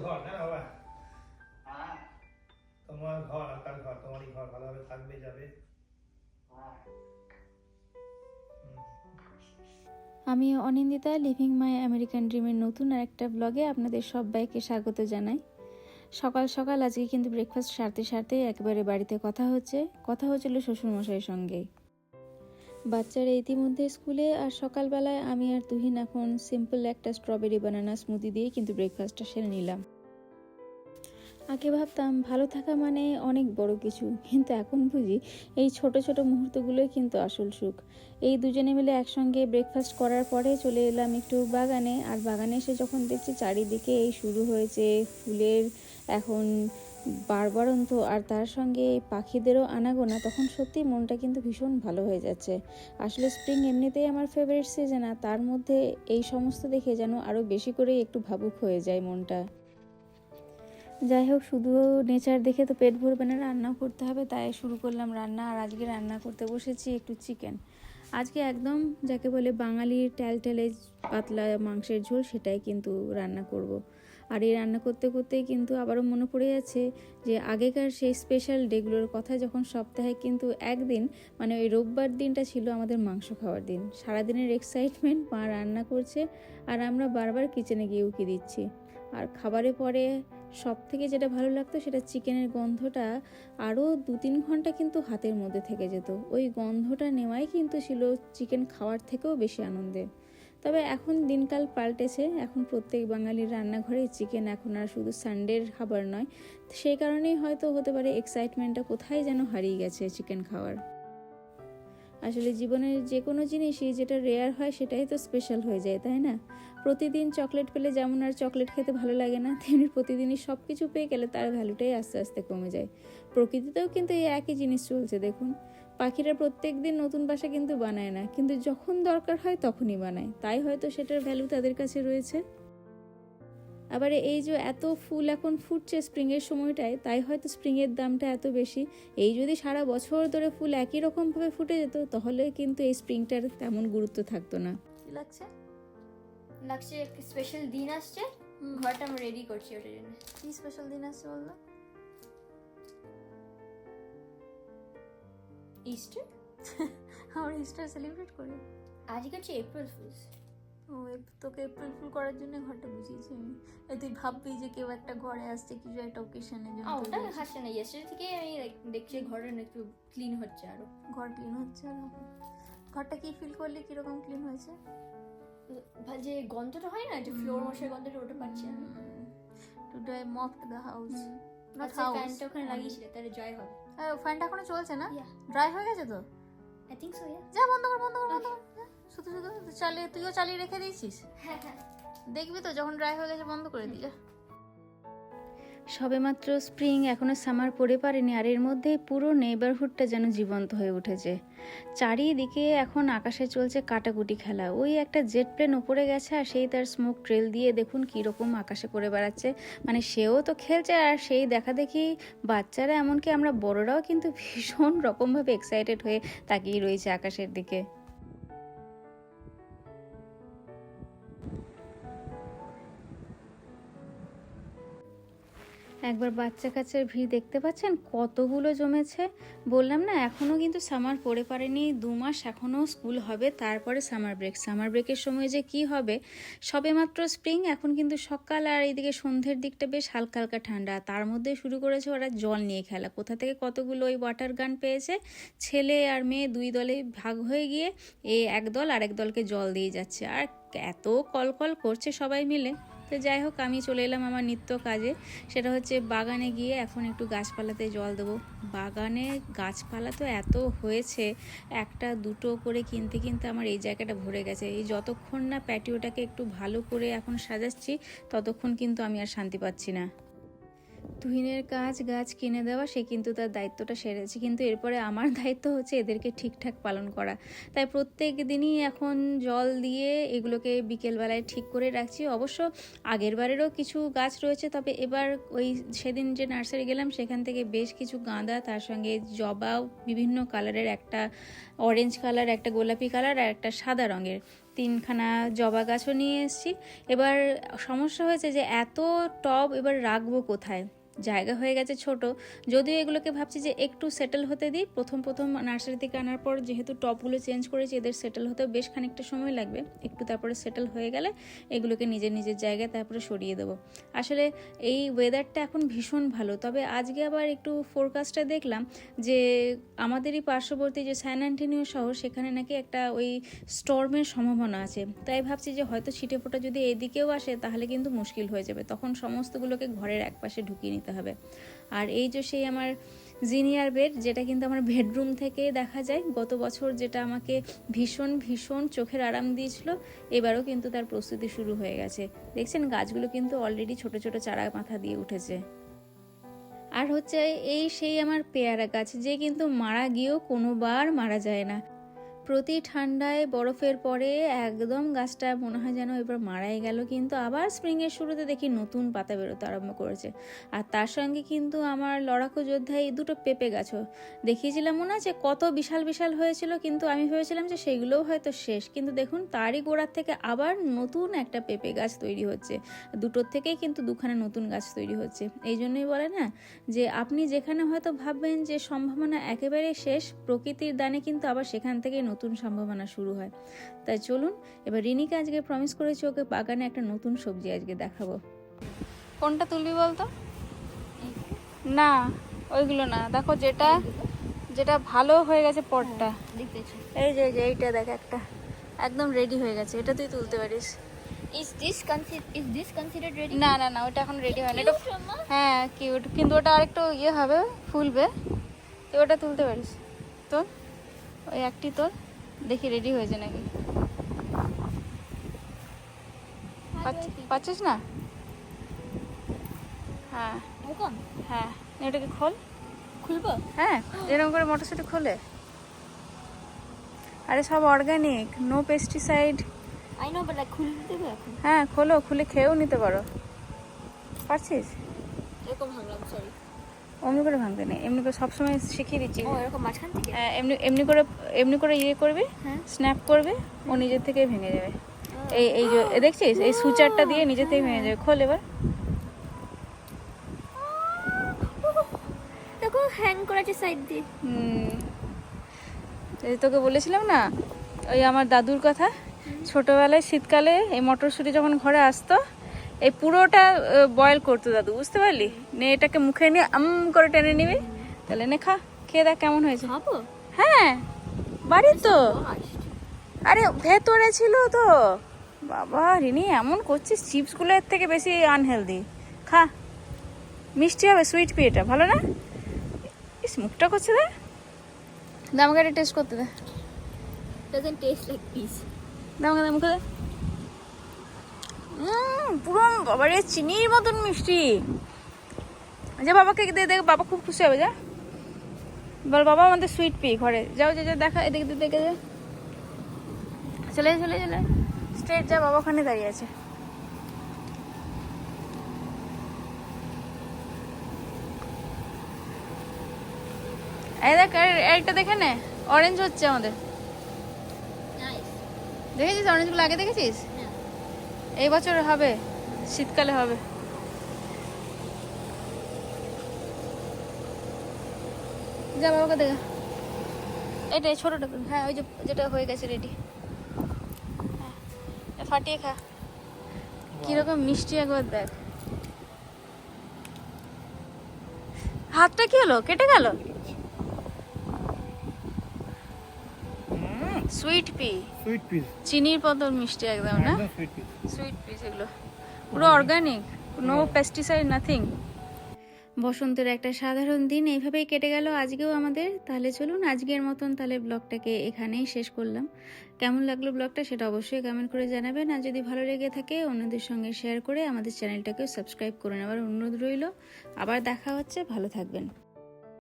ঘর না বাবা, হ্যাঁ তোমার ঘর আকার ঘর, তোমারই ঘর, ভালোভাবে থাকবে যাবে। হ্যাঁ আমি অনিন্দিতা, লিভিং মাই আমেরিকান ড্রিমের নতুন আরেকটা ব্লগে আপনাদের সবাইকে স্বাগত জানাই। সকাল সকাল আজকে কিন্তু ব্রেকফাস্ট সারতে সারতে একেবারে বাড়িতে কথা হচ্ছিল শ্বশুরমশাইয়ের সঙ্গে। বাচ্চারা ইতিমধ্যে স্কুলে, আর সকালবেলায় আমি আর তুহিন এখন সিম্পল একটা স্ট্রবেরি বানানা স্মুদি দিয়ে কিন্তু ব্রেকফাস্টটা সেরে নিলাম। আগে ভাবতাম ভালো থাকা মানে অনেক বড় কিছু, কিন্তু এখন বুঝি এই ছোট ছোট মুহূর্তগুলোই কিন্তু আসল সুখ। এই দুজনে মিলে একসঙ্গে ব্রেকফাস্ট করার পরে চলে এলাম একটু বাগানে, আর বাগানে এসে যখন দেখছি চারিদিকে এই শুরু হয়েছে ফুলের এখন বারবারন্ত, আর তার সঙ্গে পাখিদেরও আনাগোনা, তখন সত্যি মনটা কিন্তু ভীষণ ভালো হয়ে যাচ্ছে। আসলে স্প্রিং এমনিতেই আমার ফেভারিট সিজন, আর তার মধ্যে এই সমস্ত দেখে যেন আরও বেশি করেই একটু ভাবুক হয়ে যায় মনটা। যাই হোক, শুধু নেচার দেখে তো পেট ভরবে না, রান্নাও করতে হবে, তাই শুরু করলাম রান্না। আর আজকে রান্না করতে বসেছি একটু চিকেন। আজকে একদম যাকে বলে বাঙালির ট্যালট্যালে পাতলা মাংসের ঝোল, সেটাই কিন্তু রান্না করব। আর এই রান্না করতে করতেই কিন্তু আবারও মনে পড়ে যাচ্ছে যে আগেকার সেই স্পেশাল ডেগুলোর কথা, যখন সপ্তাহে কিন্তু একদিন মানে ওই রোববার দিনটা ছিল আমাদের মাংস খাওয়ার দিন। সারাদিনের এক্সাইটমেন্ট, মা রান্না করছে আর আমরা বারবার কিচেনে গিয়ে উকি দিচ্ছি। আর খাবারের পরে সব থেকে যেটা ভালো লাগতো সেটা চিকেনের গন্ধটা আরও 2-3 ঘন্টা কিন্তু হাতের মধ্যে থেকে যেত। ওই গন্ধটা নেওয়াই কিন্তু ছিল চিকেন খাওয়ার থেকেও বেশি আনন্দের। তবে এখন দিনকাল পাল্টেছে, এখন প্রত্যেক বাঙালির রান্নাঘরে চিকেন এখন আর শুধু সানডের খাবার নয়। সেই কারণেই হয়তো হতে পারে এক্সাইটমেন্টটা কোথায় যেন হারিয়ে গেছে চিকেন খাওয়ার। আসলে জীবনের যে কোনো জিনিসই যেটা রেয়ার হয় সেটাই তো স্পেশাল হয়ে যায়, তাই না? প্রতিদিন চকলেট পেলে যেমন আর চকলেট খেতে ভালো লাগে না, তেমনি প্রতিদিনই সব কিছু পেয়ে গেলে তার ভ্যালুটাই আস্তে আস্তে কমে যায়। প্রকৃতিতেও কিন্তু এই একই জিনিস চলছে দেখুন। পাখিরা প্রত্যেক দিন নতুন বাসা কিন্তু বানায় না, কিন্তু যখন দরকার হয় তখনই বানায়, তাই হয়তো সেটার ভ্যালু তাদের কাছে রয়েছে। আবার এই যে এত ফুল এখন ফুটছে স্প্রিংয়ের সময়টায়, তাই হয়তো স্প্রিংয়ের দামটা এত বেশি। এই যদি সারা বছর ধরে ফুল একই রকমভাবে ফুটে যেত, তাহলে কিন্তু এই স্প্রিংটার তেমন গুরুত্ব থাকতো না। কি লাগছে? লাগছে একটা স্পেশাল দিন আসছে, ঘরটা আমি রেডি করছি ওটার জন্য। কি স্পেশাল দিন আসছে বললো? ইস্টার। আমরা ইস্টার সেলিব্রেট করি। আজকে হচ্ছে এপ্রিল ফুলস। ও, তোকে এপ্রিল ফুল করার জন্য ঘরটা বুঝিয়েছি আমি। তুই ভাববি যে কেউ একটা ঘরে আসছে কিছু একটা ওকেশনের জন্য। ওটা হাসছে না, ইয়েস্টারডে থেকে আমি দেখছি ঘরটা একটু ক্লিন হচ্ছে, আরো ঘর ক্লিন হচ্ছে। আর ঘরটা কি ফিল করলে কিরকম ক্লিন হয়েছে? যে গন্ধটা হয় না, যে ফ্লোর মশার গন্ধটা, ওটা পাচ্ছি আমি। Today I mopped the house. Not আচ্ছা, হাউস। ফ্যানটা ওখানে লাগিয়েছিলে, তাহলে ড্রাই হবে। ফ্যানটা এখনো চলছে না? Yeah. ড্রাই হয়ে গেছে তো? আই থিংক সো, ইয়া। যা, বন্ধ কর। শুধু চালিয়ে, তুইও চালিয়ে রেখে দিয়েছিস? হ্যাঁ হ্যাঁ, দেখবি তো যখন ড্রাই হয়ে গেছে বন্ধ করে দিই। সবেমাত্র স্প্রিং, এখনো সামার পড়ে পারেনি, আর এর মধ্যে পুরো নেইবারহুডটা যেন জীবন্ত হয়ে উঠেছে। চারিদিকে এখন আকাশে চলছে কাটাকুটি খেলা। ওই একটা জেট প্লেন উপরে গেছে, আর সেই তার স্মোক ট্রেল দিয়ে দেখুন কীরকম আকাশে করে বেড়াচ্ছে। মানে সেও তো খেলছে, আর সেই দেখা দেখি বাচ্চারা, এমনকি আমরা বড়রাও কিন্তু ভীষণ রকমভাবে এক্সাইটেড হয়ে তাকিয়ে রয়েছে আকাশের দিকে। একবার বাচ্চা কাচ্চার ভিড় দেখতে পাচ্ছেন কতগুলো জমেছে। বললাম না, এখনও কিন্তু সামার পড়ে পারেনি, 2 মাস এখনও স্কুল হবে, তারপরে সামার ব্রেকের সময় যে কি হবে। সবেমাত্র স্প্রিং, এখন কিন্তু সকাল আর এইদিকে সন্ধ্যের দিকটা বেশ হালকা হালকা ঠান্ডা, তার মধ্যে শুরু করেছে ওরা জল নিয়ে খেলা। কোথা থেকে কতগুলো ওই ওয়াটার গান পেয়েছে, ছেলে আর মেয়ে 2 দলে ভাগ হয়ে গিয়ে এক দল আরেক দলকে জল দিয়ে যাচ্ছে, আর এত কলকল করছে সবাই মিলে। তো যাই হোক, আমি চলে এলাম আমার নিত্য কাজে, সেটা হচ্ছে বাগানে গিয়ে এখন একটু গাছপালাতে জল দেবো। বাগানে গাছপালা তো এত হয়েছে, একটা দুটো করে কিনতে কিনতে আমার এই জায়গাটা ভরে গেছে। এই যতক্ষণ না প্যাটিওটাকে একটু ভালো করে এখন সাজাচ্ছি, ততক্ষণ কিন্তু আমি আর শান্তি পাচ্ছি না। তুহিনের গাছ কিনে দেওয়া, সে কিন্তু তার দায়িত্বটা সেরেছে, কিন্তু এরপরে আমার দায়িত্ব হচ্ছে এদেরকে ঠিকঠাক পালন করা। তাই প্রত্যেক দিনই এখন জল দিয়ে এগুলোকে বিকেলবেলায় ঠিক করে রাখছি। অবশ্য আগের বারেরও কিছু গাছ রয়েছে, তবে এবার ওই সেদিন যে নার্সারি গেলাম সেখান থেকে বেশ কিছু গাঁদা, তার সঙ্গে জবাও বিভিন্ন কালারের, একটা অরেঞ্জ কালার, একটা গোলাপি কালার আর একটা সাদা রঙের, 3খানা জবা গাছও নিয়ে এসেছি। এবার সমস্যা হয়েছে যে এত টব এবার রাখবো কোথায়, জায়গা হয়ে গেছে ছোট। যদিও এগুলোকে ভাবছি যে একটু সেটেল হতে দিই, প্রথম নার্সারি থেকে আনার পর যেহেতু টবগুলো চেঞ্জ করেছি, এদের সেটেল হতেও বেশ খানিকটা সময় লাগবে, একটু তারপরে সেটেল হয়ে গেলে এগুলোকে নিজের জায়গায় তারপরে সরিয়ে দেবো। আসলে এই ওয়েদারটা এখন ভীষণ ভালো, তবে আজকে আবার একটু ফোরকাস্টে দেখলাম যে আমাদেরই পার্শ্ববর্তী যে স্যান অ্যান্টনিও শহর, সেখানে নাকি একটা ওই স্টর্মের সম্ভাবনা আছে। তাই ভাবছি যে হয়তো ছিটেফোঁটা যদি এদিকেও আসে তাহলে কিন্তু মুশকিল হয়ে যাবে, তখন সমস্তগুলোকে ঘরের একপাশে ঢুকিয়ে নিতে হবে। আর এই যে সেই আমার জিনিয়ার বেড, যেটা কিন্তু আমার বেডরুম থেকে দেখা যায়, গত বছর যেটা আমাকে ভীষণ চোখের আরাম দিয়েছিল, এবারও কিন্তু তার প্রস্তুতি শুরু হয়ে গেছে। দেখছেন গাছগুলো কিন্তু অলরেডি ছোট চারা মাথা দিয়ে উঠেছে। আর হচ্ছে এই সেই আমার পেয়ারা গাছ, যে কিন্তু মারা গিয়েও কোনোবার মারা যায় না। প্রতি ঠান্ডায় বরফের পরে একদম গাছটা মনে হয় যেন এবার মারাই গেল, কিন্তু আবার স্প্রিংয়ের শুরুতে দেখি নতুন পাতা বেরোতে আরম্ভ করেছে। আর তার সঙ্গে কিন্তু আমার লড়াকু যোদ্ধা এই 2টো পেঁপে গাছও দেখিয়েছিলাম, মনে আছে কত বিশাল হয়েছিল, কিন্তু আমি ভেবেছিলাম যে সেগুলোও হয়তো শেষ, কিন্তু দেখুন তারই গোড়ার থেকে আবার নতুন একটা পেঁপে গাছ তৈরি হচ্ছে। দুটোর থেকেই কিন্তু 2খানা নতুন গাছ তৈরি হচ্ছে। এই জন্যই বলে না যে আপনি যেখানে হয়তো ভাববেন যে সম্ভাবনা একেবারে শেষ, প্রকৃতির দানে কিন্তু আবার সেখান থেকে নতুন সম্ভাবনা শুরু হয়। তাই চলুন এবার রিনিকে আজকে প্রমিস করেছি ওকে বাগানে একটা নতুন সবজি আজকে দেখাবো। কোনটা তুলবি বলতো? না ওইগুলো না, দেখো যেটা ভালো হয়ে গেছে পটটা, এই যে এইটা দেখ, একটা একদম রেডি হয়ে গেছে, এটা তুই তুলতে পারিস। Is this considered ready? না ওটা এখন রেডি হয়নি। এটা হ্যাঁ কিউট, কিন্তু ওটা আরেকটু হবে, ফুলবে, তুই ওটা তুলতে পারিস। তোর ওই একটি তোর দেখি রেডি হয়েছে নাকি, পাচ্ছিস না? হ্যাঁ এটাকে খুলবো, হ্যাঁ এরকম করে মটরশুঁটি খোলে। আরে সব organic, no pesticide. I know, but like খুলে দেবে এখন? হ্যাঁ খোলো, খুলে খেয়েও নিতে পারো। পারছিস? এরকম ভাঙলাম, সরি। অমনি করে ভাঙতে নেই, এমনি করে সবসময় শিখিয়ে দিচ্ছি। ও এরকম মাঝখান থেকে? হ্যাঁ এমনি করে ইয়ে করবি, স্ন্যাপ করবে, ও নিজের থেকেই ভেঙে যাবে। এই যে দেখছিস, এই সুচারটা দিয়ে নিজের থেকে ভেঙে যাবে। খোল এবার। দেখো হ্যাং করেছে সাইড দিয়ে। এই তোকে বলেছিলাম না ওই আমার দাদুর কথা, ছোটবেলায় শীতকালে এই মটরশুঁটি যখন ঘরে আসতো, এই পুরোটা বয়েল করতো দাদু, বুঝতে পারলি? নে এটাকে মুখে নিয়ে করে টেনে নিবি, তাহলে নে খা, খেয়ে দেখ কেমন হয়েছে। খাবো? হ্যাঁ বাড়ির তো, আরে ভেতরে ছিল তো। বাবা রিনি এমন করছিস, চিপসগুলো এর থেকে বেশি আনহেলদি। খা, মিষ্টি হবে, সুইট পি, এটা ভালো না? ইস মুখটা করছে দে, আমাকে এটা টেস্ট করতে দে। Doesn't taste like peas. আমাকে দে, মুখে দে। পুরো বাবারে চিনির মতন মিষ্টি। যা বাবাকে দে, বাবা খুব খুশি হবে। যা বল বাবা আমাদের সুইট পি ঘরে, যাও দেখা, এদিকে দেখে যা, চলে স্ট্রেট যা, বাবা ওখানে দাঁড়িয়ে আছে। এই দেখ একটা দেখে নে, অরেঞ্জ হচ্ছে আমাদের। দেখেছিস অরেঞ্জগুলো আগে দেখেছিস? এই বছর হবে, শীতকালে হবে। যা বাবাকে দেখা, এটাই ছোটটা। হ্যাঁ ওই যে যেটা হয়ে গেছে রেডি, হ্যাঁ ফাটিয়ে খা, কিরকম মিষ্টি একবার দেখ। হাতটা কি হলো, কেটে গেল? সুইট পি, চিনির মতন মিষ্টি একদম না? সুইট পিস এগুলো পুরো অর্গানিক, নো পেস্টিসাইড, নাথিং। বসন্তের একটা সাধারণ দিন এইভাবেই কেটে গেল আজকেও আমাদের। তাহলে চলুন আজকের মতন তাহলে ব্লগটাকে এখানেই শেষ করলাম। কেমন লাগলো ব্লগটা সেটা অবশ্যই কমেন্ট করে জানাবেন, আর যদি ভালো লেগে থাকে অন্যদের সঙ্গে শেয়ার করে আমাদের চ্যানেলটাকেও সাবস্ক্রাইব করে নেওয়ার অনুরোধ রইল। আবার দেখা হচ্ছে, ভালো থাকবেন।